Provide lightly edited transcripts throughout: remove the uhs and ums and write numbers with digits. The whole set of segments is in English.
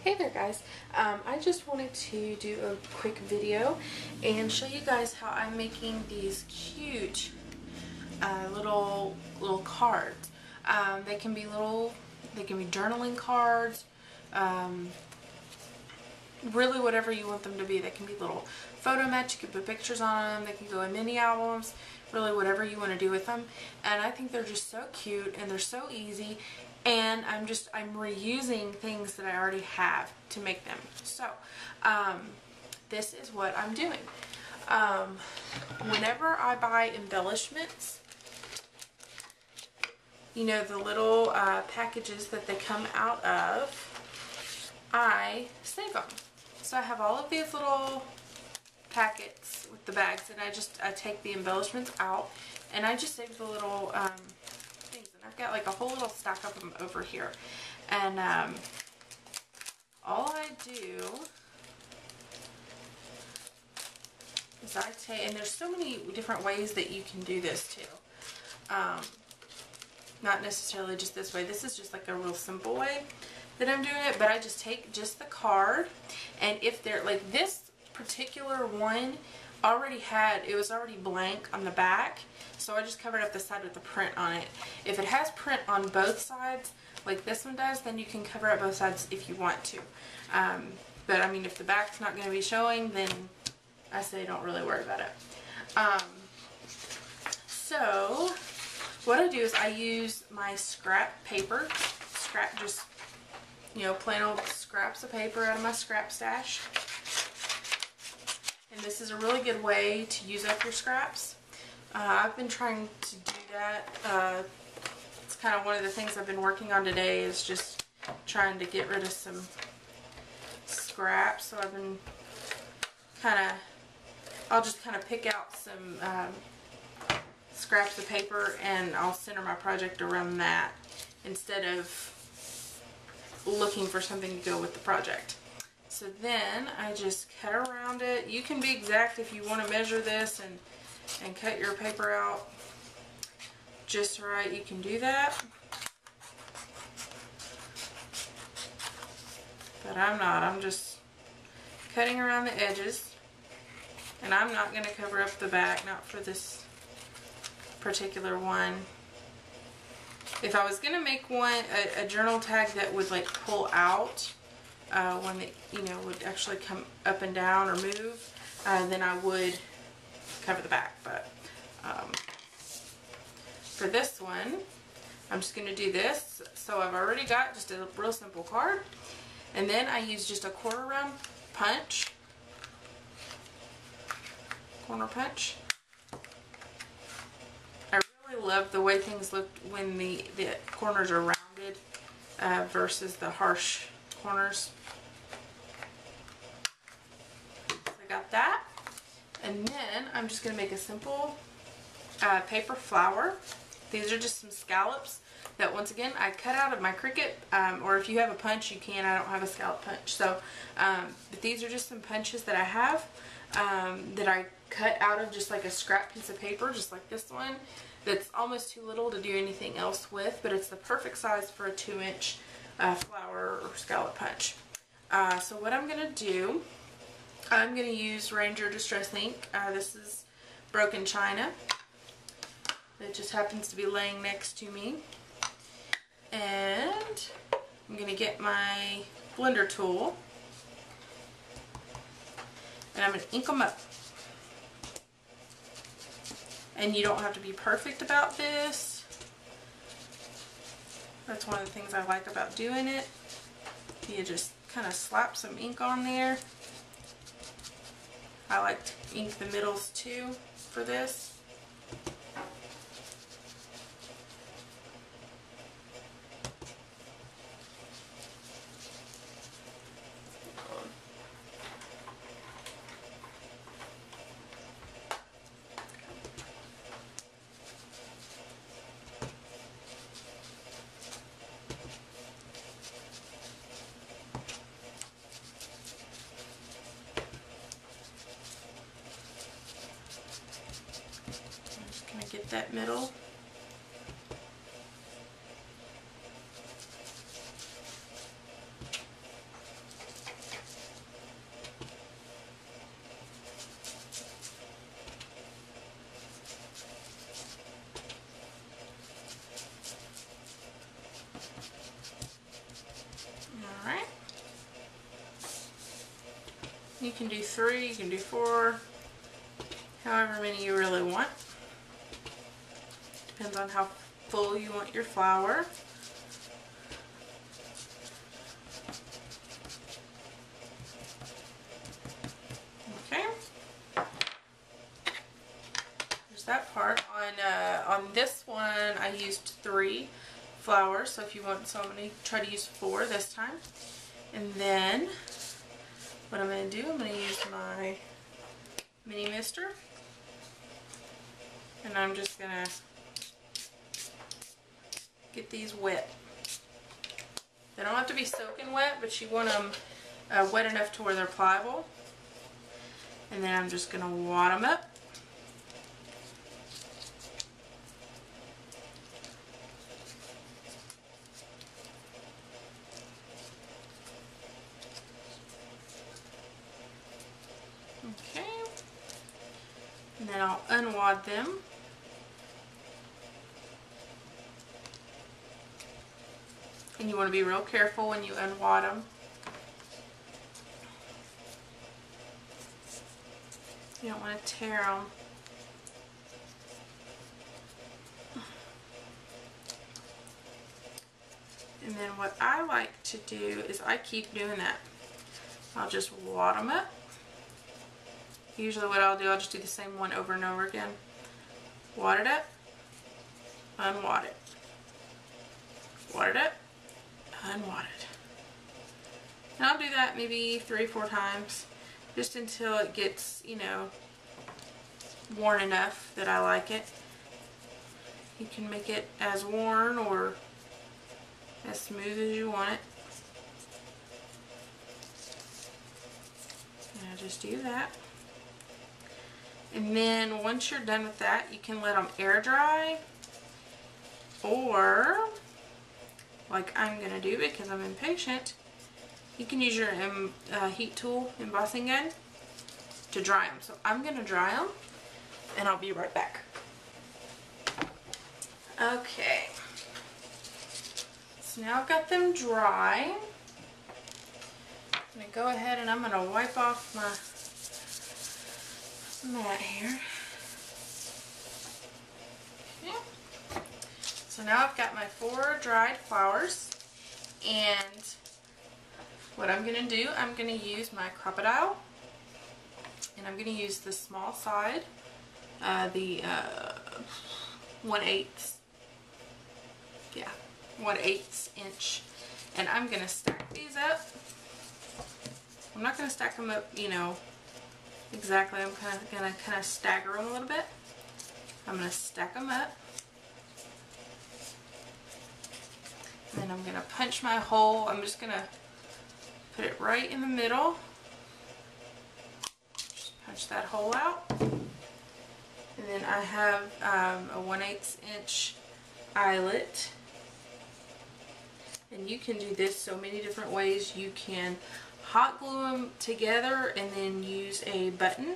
Hey there guys, I just wanted to do a quick video and show you guys how I'm making these cute little cards. They can be journaling cards, really whatever you want them to be. They can be little photo mats, you can put pictures on them, they can go in mini albums, really whatever you want to do with them. And I think they're just so cute and they're so easy, and I'm reusing things that I already have to make them. So this is what I'm doing. Whenever I buy embellishments, you know, the little packages that they come out of, I save them. So I have all of these little packets with the bags, and I take the embellishments out, and I just save the little things. And I've got like a whole little stack of them over here. And all I do is I take, and there's so many different ways that you can do this too. Not necessarily just this way. This is just like a real simple way that I'm doing it, but I just take just the card, and if they're like this particular one it was already blank on the back, so I just covered up the side with the print on it. If it has print on both sides like this one does, then you can cover up both sides if you want to. But I mean, if the back's not going to be showing, then I say don't really worry about it. So what I do is I use my scrap paper, just, you know, plain old scraps of paper out of my scrap stash. And this is a really good way to use up your scraps. I've been trying to do that. It's kind of one of the things I've been working on today, is just trying to get rid of some scraps. So I've been I'll just kind of pick out some scraps of paper, and I'll center my project around that instead of looking for something to go with the project. So then I just cut around it. You can be exact if you want to measure this and cut your paper out just right. You can do that. But I'm not. I'm just cutting around the edges. And I'm not going to cover up the back, not for this particular one. If I was going to make one, a journal tag that would like pull out, one that, you know, would actually come up and down or move, then I would cover the back. But for this one, I'm just going to do this. So I've already got just a real simple card, and then I use just a corner punch. I really love the way things look when the corners are rounded versus the harsh corners. So I got that, and then I'm just going to make a simple paper flower. These are just some scallops that, once again, I cut out of my Cricut, or if you have a punch you can. I don't have a scallop punch, so but these are just some punches that I have that I cut out of just like a scrap piece of paper, just like this one, that's almost too little to do anything else with, but it's the perfect size for a 2-inch flower or scallop punch. So what I'm going to do, I'm going to use Ranger Distress ink. This is broken china. It just happens to be laying next to me. And I'm going to get my blender tool, and I'm going to ink them up. And you don't have to be perfect about this. That's one of the things I like about doing it. You just kind of slap some ink on there. I like to ink the middles too for this. Get that middle. You can do 3, you can do 4, however many you really want. Depends on how full you want your flour. Okay. There's that part. On this one, I used 3 flour, so if you want somebody, try to use 4 this time. And then what I'm going to do, I'm going to use my mini mister, and I'm just going to get these wet. They don't have to be soaking wet, but you want them wet enough to where they're pliable. And then I'm just going to wad them up. Okay. And then I'll unwad them. And you want to be real careful when you unwad them. You don't want to tear them. And then what I like to do is I keep doing that. I'll just wad them up. Usually what I'll do, I'll just do the same one over and over again. Wad it up, unwad it. Wad it up, unwad it. And I'll do that maybe 3 or 4 times, just until it gets, you know, worn enough that I like it. You can make it as worn or as smooth as you want it. And I just do that. And then once you're done with that, you can let them air dry, or like I'm going to do because I'm impatient, you can use your heat tool, embossing gun, to dry them. So I'm going to dry them, and I'll be right back. Okay, so now I've got them dry. I'm going to go ahead and I'm going to wipe off my mat here. Okay. So now I've got my 4 dried flowers, and what I'm going to do, I'm going to use my crocodile, and I'm going to use the small side, the 1/8, yeah, 1/8 inch, and I'm going to stack these up. I'm not going to stack them up, you know, exactly. I'm going to stagger them a little bit. I'm going to stack them up. And then I'm going to punch my hole. I'm just going to put it right in the middle. Just punch that hole out. And then I have a 1/8 inch eyelet. And you can do this so many different ways. You can hot glue them together and then use a button.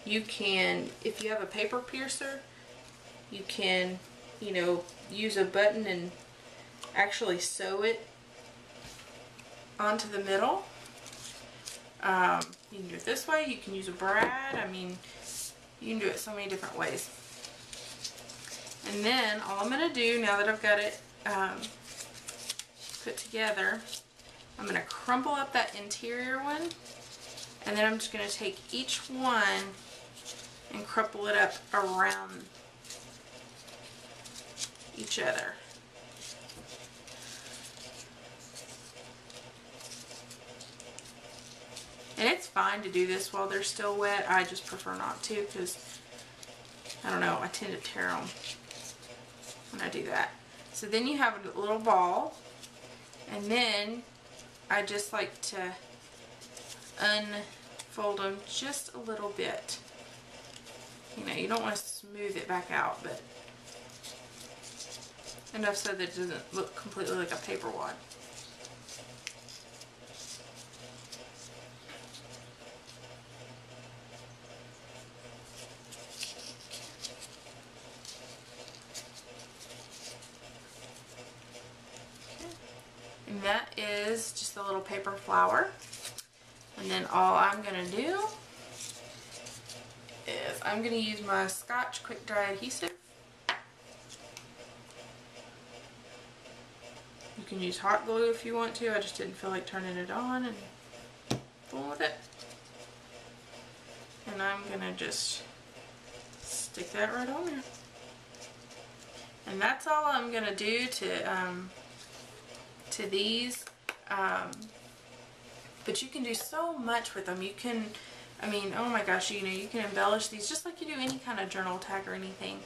You can, if you have a paper piercer, you can, you know, use a button and actually sew it onto the middle. You can do it this way. You can use a brad. I mean, you can do it so many different ways. And then all I'm going to do, now that I've got it put together, I'm going to crumple up that interior one, and then I'm just going to take each one and crumple it up around each other. And it's fine to do this while they're still wet. I just prefer not to because, I don't know, I tend to tear them when I do that. So then you have a little ball, and then I just like to unfold them just a little bit. You know, you don't want to smooth it back out, but enough so that it doesn't look completely like a paper wad. And that is just a little paper flower. And then all I'm going to do is I'm going to use my Scotch Quick Dry Adhesive. You can use hot glue if you want to. I just didn't feel like turning it on and fooling with it. And I'm going to just stick that right on there. And that's all I'm going to do to these. But you can do so much with them. You can, I mean, oh my gosh, you know, you can embellish these just like you do any kind of journal tag or anything.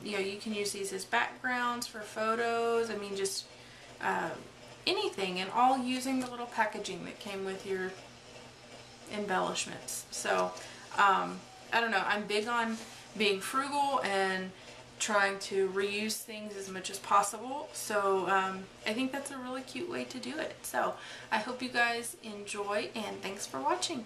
You know, you can use these as backgrounds for photos. I mean, just anything, and all using the little packaging that came with your embellishments. So, I don't know, I'm big on being frugal and trying to reuse things as much as possible. So I think that's a really cute way to do it. So I hope you guys enjoy, and thanks for watching.